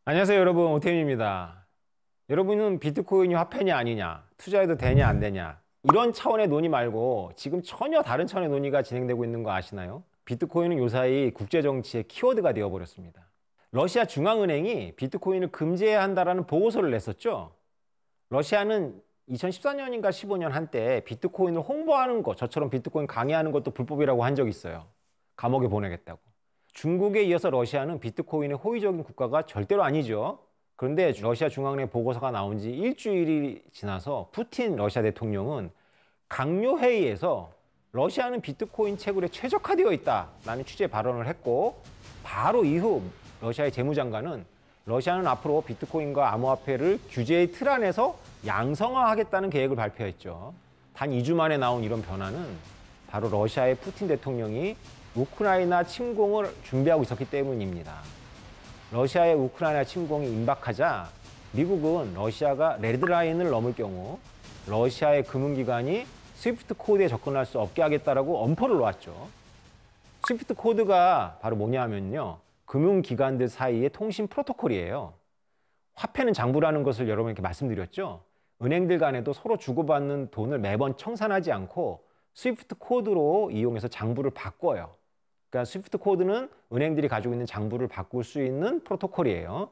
안녕하세요 여러분, 오태민입니다. 여러분은 비트코인이 화폐냐 아니냐, 투자해도 되냐 안 되냐, 이런 차원의 논의 말고 지금 전혀 다른 차원의 논의가 진행되고 있는 거 아시나요? 비트코인은 요사이 국제정치의 키워드가 되어버렸습니다. 러시아 중앙은행이 비트코인을 금지해야 한다라는 보고서를 냈었죠. 러시아는 2014년인가 15년 한때 비트코인을 홍보하는 것, 저처럼 비트코인 강의하는 것도 불법이라고 한 적이 있어요. 감옥에 보내겠다고. 중국에 이어서 러시아는 비트코인의 호의적인 국가가 절대로 아니죠. 그런데 러시아 중앙은행 보고서가 나온 지 일주일이 지나서 푸틴 러시아 대통령은 강요회의에서 러시아는 비트코인 채굴에 최적화되어 있다라는 취지의 발언을 했고, 바로 이후 러시아의 재무장관은 러시아는 앞으로 비트코인과 암호화폐를 규제의 틀 안에서 양성화하겠다는 계획을 발표했죠. 단 2주 만에 나온 이런 변화는 바로 러시아의 푸틴 대통령이 우크라이나 침공을 준비하고 있었기 때문입니다. 러시아의 우크라이나 침공이 임박하자 미국은 러시아가 레드라인을 넘을 경우 러시아의 금융기관이 스위프트 코드에 접근할 수 없게 하겠다라고 엄포를 놓았죠. 스위프트 코드가 바로 뭐냐면요, 금융기관들 사이의 통신 프로토콜이에요. 화폐는 장부라는 것을 여러분께 말씀드렸죠. 은행들 간에도 서로 주고받는 돈을 매번 청산하지 않고 스위프트 코드로 이용해서 장부를 바꿔요. 그러니까 스위프트 코드는 은행들이 가지고 있는 장부를 바꿀 수 있는 프로토콜이에요.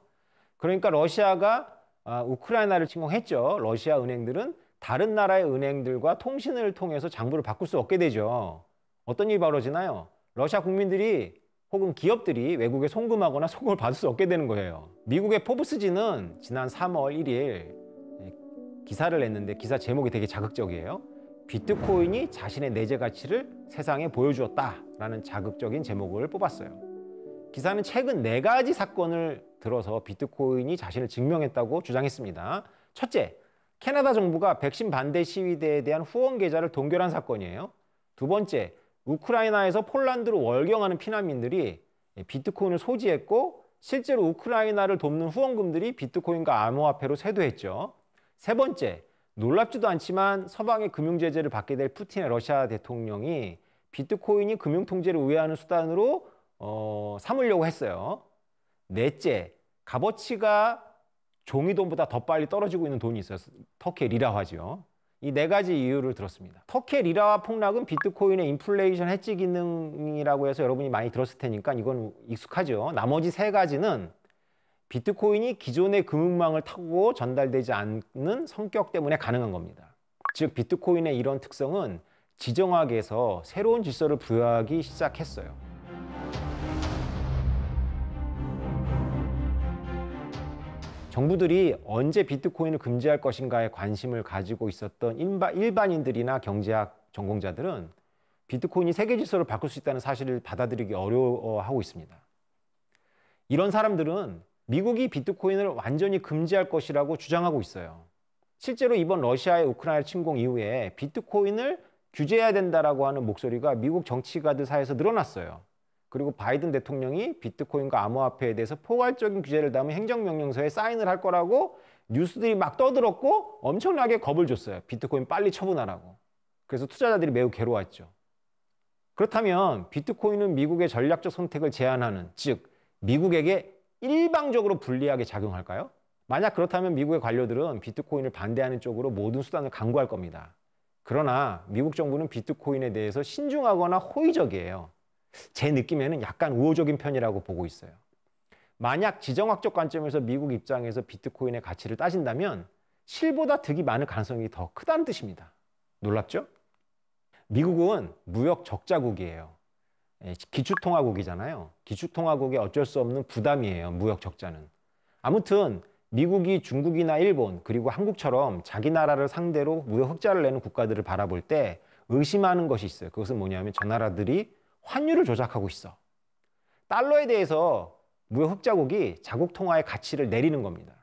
그러니까 러시아가 우크라이나를 침공했죠. 러시아 은행들은 다른 나라의 은행들과 통신을 통해서 장부를 바꿀 수 없게 되죠. 어떤 일이 벌어지나요? 러시아 국민들이 혹은 기업들이 외국에 송금하거나 송금을 받을 수 없게 되는 거예요. 미국의 포브스지는 지난 3월 1일 기사를 냈는데 기사 제목이 되게 자극적이에요. 비트코인이 자신의 내재 가치를 세상에 보여주었다라는 자극적인 제목을 뽑았어요. 기사는 최근 4가지 사건을 들어서 비트코인이 자신을 증명했다고 주장했습니다. 첫째, 캐나다 정부가 백신 반대 시위대에 대한 후원 계좌를 동결한 사건이에요. 두 번째, 우크라이나에서 폴란드로 월경하는 피난민들이 비트코인을 소지했고 실제로 우크라이나를 돕는 후원금들이 비트코인과 암호화폐로 세도했죠. 세 번째, 놀랍지도 않지만 서방의 금융제재를 받게 될 푸틴의 러시아 대통령이 비트코인이 금융통제를 우회하는 수단으로 삼으려고 했어요. 넷째, 값어치가 종이돈보다 더 빨리 떨어지고 있는 돈이 있어요. 터키의 리라화죠. 이 4가지 이유를 들었습니다. 터키의 리라화 폭락은 비트코인의 인플레이션 해지 기능이라고 해서 여러분이 많이 들었을 테니까 이건 익숙하죠. 나머지 3가지는 비트코인이 기존의 금융망을 타고 전달되지 않는 성격 때문에 가능한 겁니다. 즉 비트코인의 이런 특성은 지정학에서 새로운 질서를 부여하기 시작했어요. 정부들이 언제 비트코인을 금지할 것인가에 관심을 가지고 있었던 일반인들이나 경제학 전공자들은 비트코인이 세계 질서를 바꿀 수 있다는 사실을 받아들이기 어려워하고 있습니다. 이런 사람들은 미국이 비트코인을 완전히 금지할 것이라고 주장하고 있어요. 실제로 이번 러시아의 우크라이나 침공 이후에 비트코인을 규제해야 된다라고 하는 목소리가 미국 정치가들 사이에서 늘어났어요. 그리고 바이든 대통령이 비트코인과 암호화폐에 대해서 포괄적인 규제를 담은 행정명령서에 사인을 할 거라고 뉴스들이 막 떠들었고 엄청나게 겁을 줬어요. 비트코인 빨리 처분하라고. 그래서 투자자들이 매우 괴로웠죠. 그렇다면 비트코인은 미국의 전략적 선택을 제한하는, 즉 미국에게 일방적으로 불리하게 작용할까요? 만약 그렇다면 미국의 관료들은 비트코인을 반대하는 쪽으로 모든 수단을 강구할 겁니다. 그러나 미국 정부는 비트코인에 대해서 신중하거나 호의적이에요. 제 느낌에는 약간 우호적인 편이라고 보고 있어요. 만약 지정학적 관점에서 미국 입장에서 비트코인의 가치를 따진다면 실보다 득이 많을 가능성이 더 크다는 뜻입니다. 놀랍죠? 미국은 무역 적자국이에요. 기축통화국이잖아요. 기축통화국이 어쩔 수 없는 부담이에요. 무역 적자는. 아무튼 미국이 중국이나 일본 그리고 한국처럼 자기 나라를 상대로 무역 흑자를 내는 국가들을 바라볼 때 의심하는 것이 있어요. 그것은 뭐냐면 저 나라들이 환율을 조작하고 있어. 달러에 대해서 무역 흑자국이 자국 통화의 가치를 내리는 겁니다.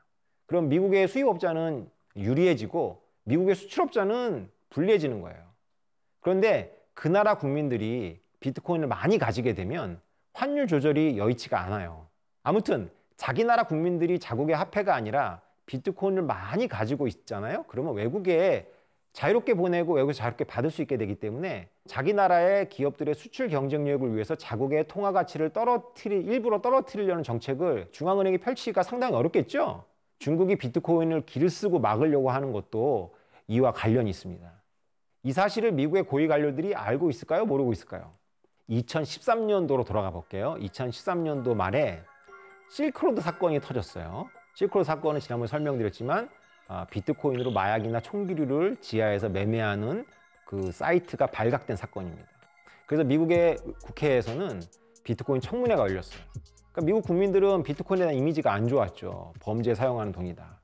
그럼 미국의 수입업자는 유리해지고 미국의 수출업자는 불리해지는 거예요. 그런데 그 나라 국민들이 비트코인을 많이 가지게 되면 환율 조절이 여의치가 않아요. 아무튼 자기 나라 국민들이 자국의 화폐가 아니라 비트코인을 많이 가지고 있잖아요. 그러면 외국에 자유롭게 보내고 외국에서 자유롭게 받을 수 있게 되기 때문에 자기 나라의 기업들의 수출 경쟁력을 위해서 자국의 통화 가치를 일부러 떨어뜨리려는 정책을 중앙은행이 펼치기가 상당히 어렵겠죠. 중국이 비트코인을 길을 쓰고 막으려고 하는 것도 이와 관련이 있습니다. 이 사실을 미국의 고위 관료들이 알고 있을까요? 모르고 있을까요? 2013년도로 돌아가 볼게요. 2013년도 말에 실크로드 사건이 터졌어요. 실크로드 사건은 지난번에 설명드렸지만 비트코인으로 마약이나 총기류를 지하에서 매매하는 그 사이트가 발각된 사건입니다. 그래서 미국의 국회에서는 비트코인 청문회가 열렸어요. 그러니까 미국 국민들은 비트코인에 대한 이미지가 안 좋았죠. 범죄에 사용하는 돈이다.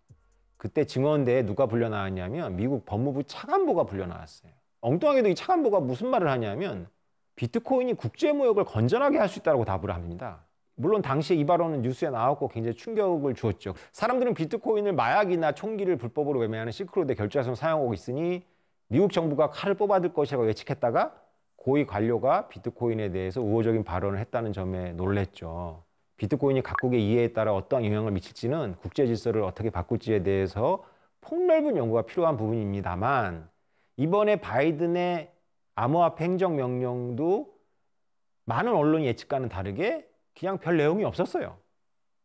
그때 증언대에 누가 불려 나왔냐면 미국 법무부 차관보가 불려 나왔어요. 엉뚱하게도 이 차관보가 무슨 말을 하냐면 비트코인이 국제무역을 건전하게 할 수 있다고 답을 합니다. 물론 당시에 이 발언은 뉴스에 나왔고 굉장히 충격을 주었죠. 사람들은 비트코인을 마약이나 총기를 불법으로 매매하는 실크로드의 결제처럼 사용하고 있으니 미국 정부가 칼을 뽑아들 것이라고 예측했다가 고위 관료가 비트코인에 대해서 우호적인 발언을 했다는 점에 놀랬죠. 비트코인이 각국의 이해에 따라 어떠한 영향을 미칠지는 국제 질서를 어떻게 바꿀지에 대해서 폭넓은 연구가 필요한 부분입니다만 이번에 바이든의 암호화폐 행정명령도 많은 언론이 예측과는 다르게 그냥 별 내용이 없었어요.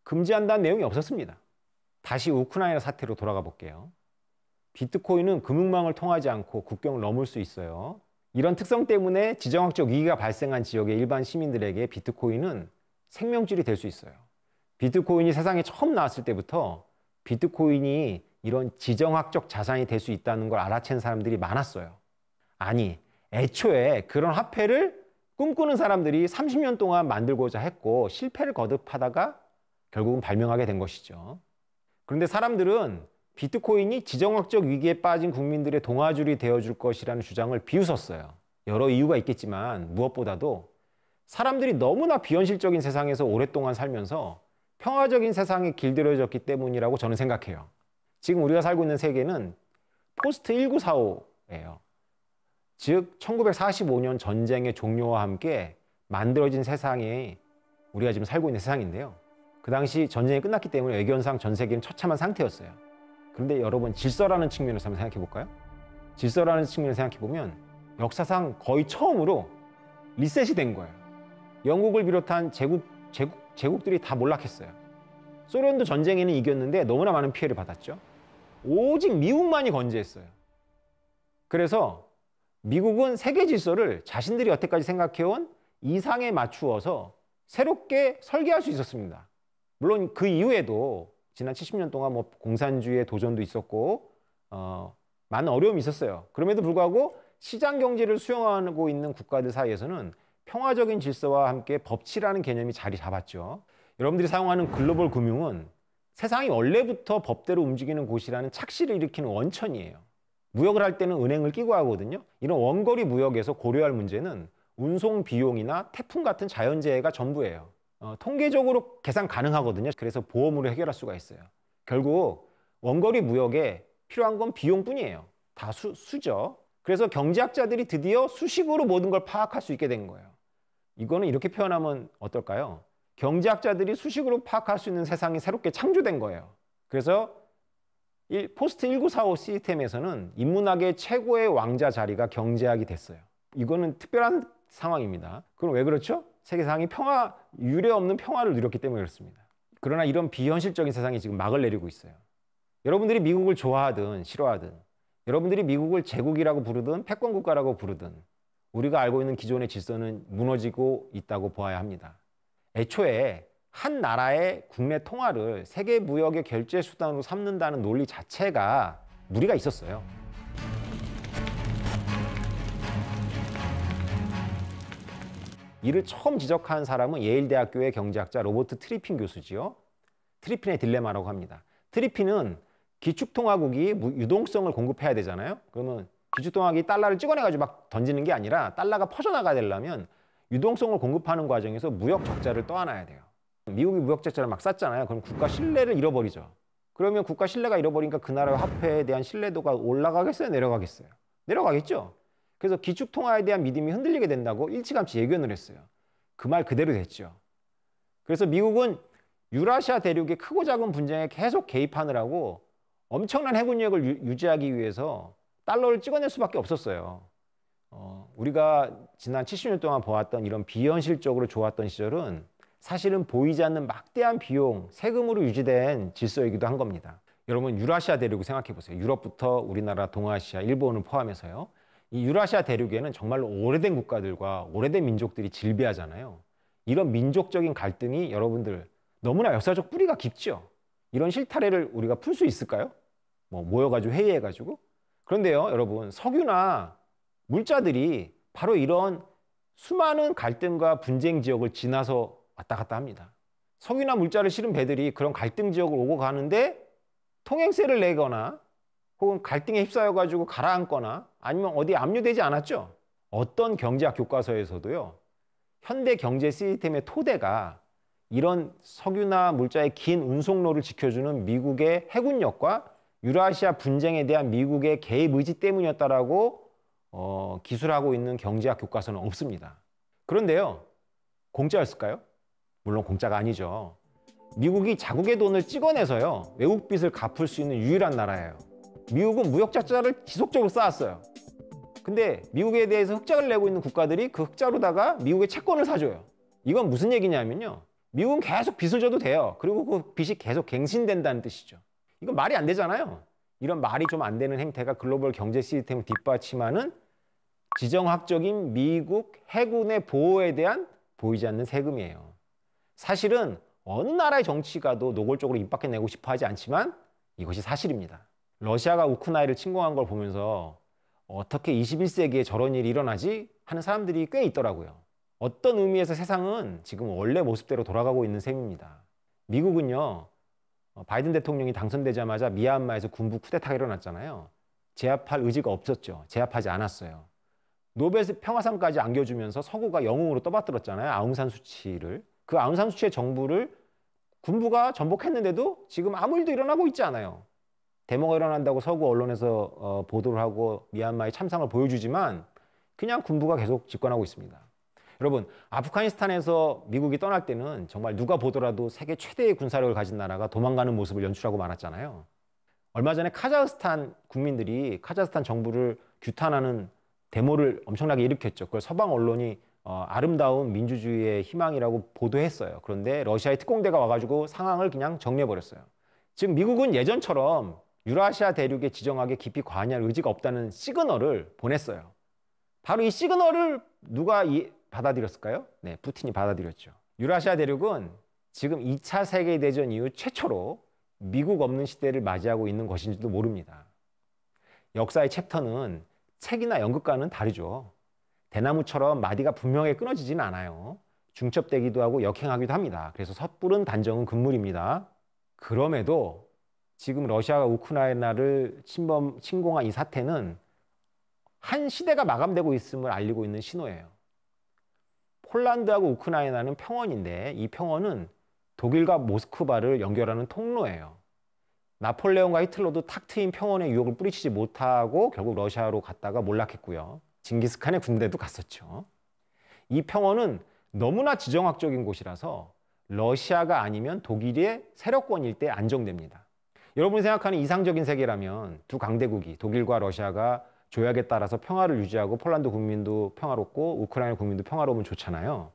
금지한다는 내용이 없었습니다. 다시 우크라이나 사태로 돌아가 볼게요. 비트코인은 금융망을 통하지 않고 국경을 넘을 수 있어요. 이런 특성 때문에 지정학적 위기가 발생한 지역의 일반 시민들에게 비트코인은 생명줄이 될 수 있어요. 비트코인이 세상에 처음 나왔을 때부터 비트코인이 이런 지정학적 자산이 될 수 있다는 걸 알아챈 사람들이 많았어요. 아니, 애초에 그런 화폐를 꿈꾸는 사람들이 30년 동안 만들고자 했고 실패를 거듭하다가 결국은 발명하게 된 것이죠. 그런데 사람들은 비트코인이 지정학적 위기에 빠진 국민들의 동아줄이 되어줄 것이라는 주장을 비웃었어요. 여러 이유가 있겠지만 무엇보다도 사람들이 너무나 비현실적인 세상에서 오랫동안 살면서 평화적인 세상에 길들여졌기 때문이라고 저는 생각해요. 지금 우리가 살고 있는 세계는 포스트 1945예요. 즉 1945년 전쟁의 종료와 함께 만들어진 세상이 우리가 지금 살고 있는 세상인데요. 그 당시 전쟁이 끝났기 때문에 외교상 전 세계는 처참한 상태였어요. 그런데 여러분 질서라는 측면에서 한번 생각해 볼까요? 질서라는 측면에서 생각해 보면 역사상 거의 처음으로 리셋이 된 거예요. 영국을 비롯한 제국들이 다 몰락했어요. 소련도 전쟁에는 이겼는데 너무나 많은 피해를 받았죠. 오직 미국만이 건재했어요. 그래서 미국은 세계 질서를 자신들이 여태까지 생각해온 이상에 맞추어서 새롭게 설계할 수 있었습니다. 물론 그 이후에도 지난 70년 동안 뭐 공산주의의 도전도 있었고 많은 어려움이 있었어요. 그럼에도 불구하고 시장 경제를 수용하고 있는 국가들 사이에서는 평화적인 질서와 함께 법치라는 개념이 자리 잡았죠. 여러분들이 사용하는 글로벌 금융은 세상이 원래부터 법대로 움직이는 곳이라는 착시를 일으키는 원천이에요. 무역을 할 때는 은행을 끼고 하거든요. 이런 원거리 무역에서 고려할 문제는 운송 비용이나 태풍 같은 자연재해가 전부예요. 통계적으로 계산 가능하거든요. 그래서 보험으로 해결할 수가 있어요. 결국 원거리 무역에 필요한 건 비용뿐이에요. 다 수죠. 그래서 경제학자들이 드디어 수식으로 모든 걸 파악할 수 있게 된 거예요. 이거는 이렇게 표현하면 어떨까요? 경제학자들이 수식으로 파악할 수 있는 세상이 새롭게 창조된 거예요. 그래서 포스트 1945 시스템에서는 인문학의 최고의 왕자 자리가 경제학이 됐어요. 이거는 특별한 상황입니다. 그럼 왜 그렇죠? 세계상이 유례 없는 평화를 누렸기 때문에 그렇습니다. 그러나 이런 비현실적인 세상이 지금 막을 내리고 있어요. 여러분들이 미국을 좋아하든 싫어하든, 여러분들이 미국을 제국이라고 부르든 패권국가라고 부르든 우리가 알고 있는 기존의 질서는 무너지고 있다고 보아야 합니다. 애초에 한 나라의 국내 통화를 세계 무역의 결제 수단으로 삼는다는 논리 자체가 무리가 있었어요. 이를 처음 지적한 사람은 예일대학교의 경제학자 로버트 트리핀 교수지요. 트리핀의 딜레마라고 합니다. 트리핀은 기축통화국이 유동성을 공급해야 되잖아요. 그러면 기축통화국이 달러를 찍어내가지고 막 던지는 게 아니라 달러가 퍼져나가야 되려면 유동성을 공급하는 과정에서 무역 적자를 떠안아야 돼요. 미국이 무역 적자를 막 쌌잖아요. 그럼 국가 신뢰를 잃어버리죠. 그러면 국가 신뢰가 잃어버리니까 그 나라의 화폐에 대한 신뢰도가 올라가겠어요? 내려가겠어요? 내려가겠죠. 그래서 기축통화에 대한 믿음이 흔들리게 된다고 일찌감치 예견을 했어요. 그 말 그대로 됐죠. 그래서 미국은 유라시아 대륙의 크고 작은 분쟁에 계속 개입하느라고 엄청난 해군력을 유지하기 위해서 달러를 찍어낼 수밖에 없었어요. 우리가 지난 70년 동안 보았던 이런 비현실적으로 좋았던 시절은 사실은 보이지 않는 막대한 비용, 세금으로 유지된 질서이기도 한 겁니다. 여러분, 유라시아 대륙을 생각해 보세요. 유럽부터 우리나라, 동아시아, 일본을 포함해서요. 이 유라시아 대륙에는 정말로 오래된 국가들과 오래된 민족들이 질비하잖아요. 이런 민족적인 갈등이 여러분들 너무나 역사적 뿌리가 깊죠. 이런 실타래를 우리가 풀 수 있을까요? 모여가지고 회의해가지고. 그런데요, 여러분, 석유나 물자들이 바로 이런 수많은 갈등과 분쟁 지역을 지나서 왔다 갔다 합니다. 석유나 물자를 실은 배들이 그런 갈등 지역을 오고 가는데 통행세를 내거나 혹은 갈등에 휩싸여가지고 가라앉거나 아니면 어디에 압류되지 않았죠. 어떤 경제학 교과서에서도요, 현대 경제 시스템의 토대가 이런 석유나 물자의 긴 운송로를 지켜주는 미국의 해군력과 유라시아 분쟁에 대한 미국의 개입 의지 때문이었다라고 기술하고 있는 경제학 교과서는 없습니다. 그런데요, 공짜였을까요? 물론 공짜가 아니죠. 미국이 자국의 돈을 찍어내서요, 외국 빚을 갚을 수 있는 유일한 나라예요. 미국은 무역자자를 지속적으로 쌓았어요. 근데 미국에 대해서 흑자를 내고 있는 국가들이 그 흑자로다가 미국의 채권을 사줘요. 이건 무슨 얘기냐면요, 미국은 계속 빚을 져도 돼요. 그리고 그 빚이 계속 갱신된다는 뜻이죠. 이건 말이 안 되잖아요. 이런 말이 좀 안 되는 행태가 글로벌 경제 시스템을 뒷받침하는 지정학적인 미국 해군의 보호에 대한 보이지 않는 세금이에요. 사실은 어느 나라의 정치가도 노골적으로 입 밖에 내고 싶어 하지 않지만 이것이 사실입니다. 러시아가 우크라이나를 침공한 걸 보면서 어떻게 21세기에 저런 일이 일어나지 하는 사람들이 꽤 있더라고요. 어떤 의미에서 세상은 지금 원래 모습대로 돌아가고 있는 셈입니다. 미국은요, 바이든 대통령이 당선되자마자 미얀마에서 군부 쿠데타가 일어났잖아요. 제압할 의지가 없었죠. 제압하지 않았어요. 노벨 평화상까지 안겨주면서 서구가 영웅으로 떠받들었잖아요. 아웅산 수치를. 그 아웅산 수치의 정부를 군부가 전복했는데도 지금 아무 일도 일어나고 있지 않아요. 데모가 일어난다고 서구 언론에서 보도를 하고 미얀마의 참상을 보여주지만 그냥 군부가 계속 집권하고 있습니다. 여러분, 아프가니스탄에서 미국이 떠날 때는 정말 누가 보더라도 세계 최대의 군사력을 가진 나라가 도망가는 모습을 연출하고 말았잖아요. 얼마 전에 카자흐스탄 국민들이 카자흐스탄 정부를 규탄하는 데모를 엄청나게 일으켰죠. 그걸 서방 언론이 아름다운 민주주의의 희망이라고 보도했어요. 그런데 러시아의 특공대가 와가지고 상황을 그냥 정리해버렸어요. 지금 미국은 예전처럼 유라시아 대륙에 지정하게 깊이 관여할 의지가 없다는 시그널을 보냈어요. 바로 이 시그널을 누가 받아들였을까요? 네, 푸틴이 받아들였죠. 유라시아 대륙은 지금 2차 세계대전 이후 최초로 미국 없는 시대를 맞이하고 있는 것인지도 모릅니다. 역사의 챕터는 책이나 연극과는 다르죠. 대나무처럼 마디가 분명하게 끊어지지는 않아요. 중첩되기도 하고 역행하기도 합니다. 그래서 섣부른 단정은 금물입니다. 그럼에도 지금 러시아가 우크라이나를 침공한 이 사태는 한 시대가 마감되고 있음을 알리고 있는 신호예요. 폴란드하고 우크라이나는 평원인데 이 평원은 독일과 모스크바를 연결하는 통로예요. 나폴레옹과 히틀러도 탁 트인 평원의 유혹을 뿌리치지 못하고 결국 러시아로 갔다가 몰락했고요. 징기스칸의 군대도 갔었죠. 이 평원은 너무나 지정학적인 곳이라서 러시아가 아니면 독일의 세력권일 때 안정됩니다. 여러분이 생각하는 이상적인 세계라면 두 강대국이 독일과 러시아가 조약에 따라서 평화를 유지하고 폴란드 국민도 평화롭고 우크라이나 국민도 평화로우면 좋잖아요.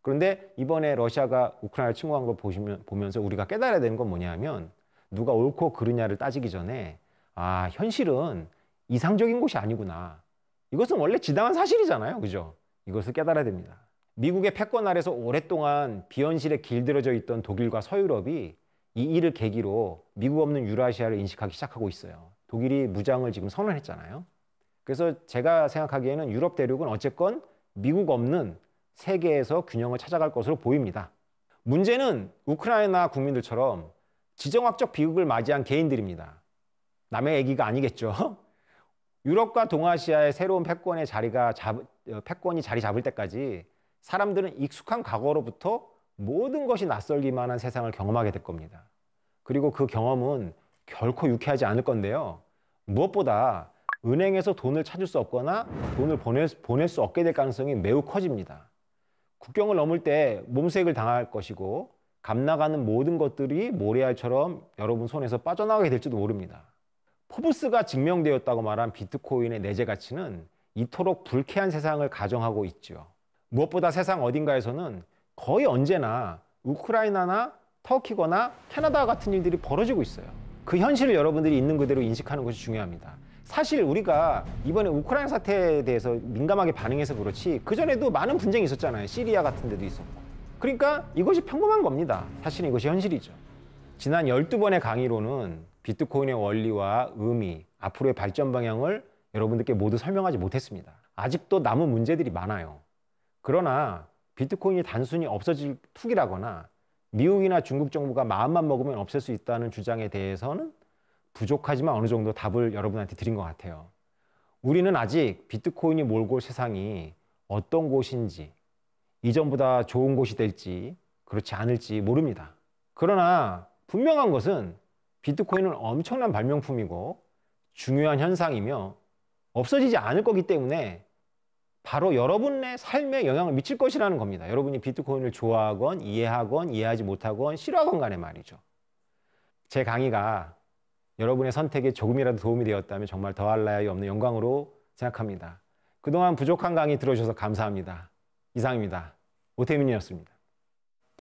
그런데 이번에 러시아가 우크라이나를 침공한 걸 보면서 우리가 깨달아야 되는 건 뭐냐면 누가 옳고 그르냐를 따지기 전에 현실은 이상적인 곳이 아니구나. 이것은 원래 지당한 사실이잖아요. 그죠? 이것을 깨달아야 됩니다. 미국의 패권 아래서 오랫동안 비현실에 길들여져 있던 독일과 서유럽이 이 일을 계기로 미국 없는 유라시아를 인식하기 시작하고 있어요. 독일이 무장을 지금 선언했잖아요. 그래서 제가 생각하기에는 유럽 대륙은 어쨌건 미국 없는 세계에서 균형을 찾아갈 것으로 보입니다. 문제는 우크라이나 국민들처럼 지정학적 비극을 맞이한 개인들입니다. 남의 얘기가 아니겠죠. 유럽과 동아시아의 새로운 패권이 자리 잡을 때까지 사람들은 익숙한 과거로부터 모든 것이 낯설기만 한 세상을 경험하게 될 겁니다. 그리고 그 경험은 결코 유쾌하지 않을 건데요. 무엇보다 은행에서 돈을 찾을 수 없거나 돈을 보낼 수 없게 될 가능성이 매우 커집니다. 국경을 넘을 때 몸수액을 당할 것이고 값 나가는 모든 것들이 모래알처럼 여러분 손에서 빠져나가게 될지도 모릅니다. 포브스가 증명되었다고 말한 비트코인의 내재 가치는 이토록 불쾌한 세상을 가정하고 있죠. 무엇보다 세상 어딘가에서는 거의 언제나 우크라이나나 터키거나 캐나다 같은 일들이 벌어지고 있어요. 그 현실을 여러분들이 있는 그대로 인식하는 것이 중요합니다. 사실 우리가 이번에 우크라이나 사태에 대해서 민감하게 반응해서 그렇지 그전에도 많은 분쟁이 있었잖아요. 시리아 같은 데도 있었고. 그러니까 이것이 평범한 겁니다. 사실은 이것이 현실이죠. 지난 12번의 강의로는 비트코인의 원리와 의미, 앞으로의 발전 방향을 여러분들께 모두 설명하지 못했습니다. 아직도 남은 문제들이 많아요. 그러나 비트코인이 단순히 없어질 투기라거나 미국이나 중국 정부가 마음만 먹으면 없앨 수 있다는 주장에 대해서는 부족하지만 어느 정도 답을 여러분한테 드린 것 같아요. 우리는 아직 비트코인이 몰고 올 세상이 어떤 곳인지, 이전보다 좋은 곳이 될지 그렇지 않을지 모릅니다. 그러나 분명한 것은 비트코인은 엄청난 발명품이고 중요한 현상이며 없어지지 않을 거기 때문에 바로 여러분의 삶에 영향을 미칠 것이라는 겁니다. 여러분이 비트코인을 좋아하건 이해하건 이해하지 못하건 싫어하건 간에 말이죠. 제 강의가 여러분의 선택에 조금이라도 도움이 되었다면 정말 더할 나위 없는 영광으로 생각합니다. 그동안 부족한 강의 들어주셔서 감사합니다. 이상입니다. 오태민이었습니다.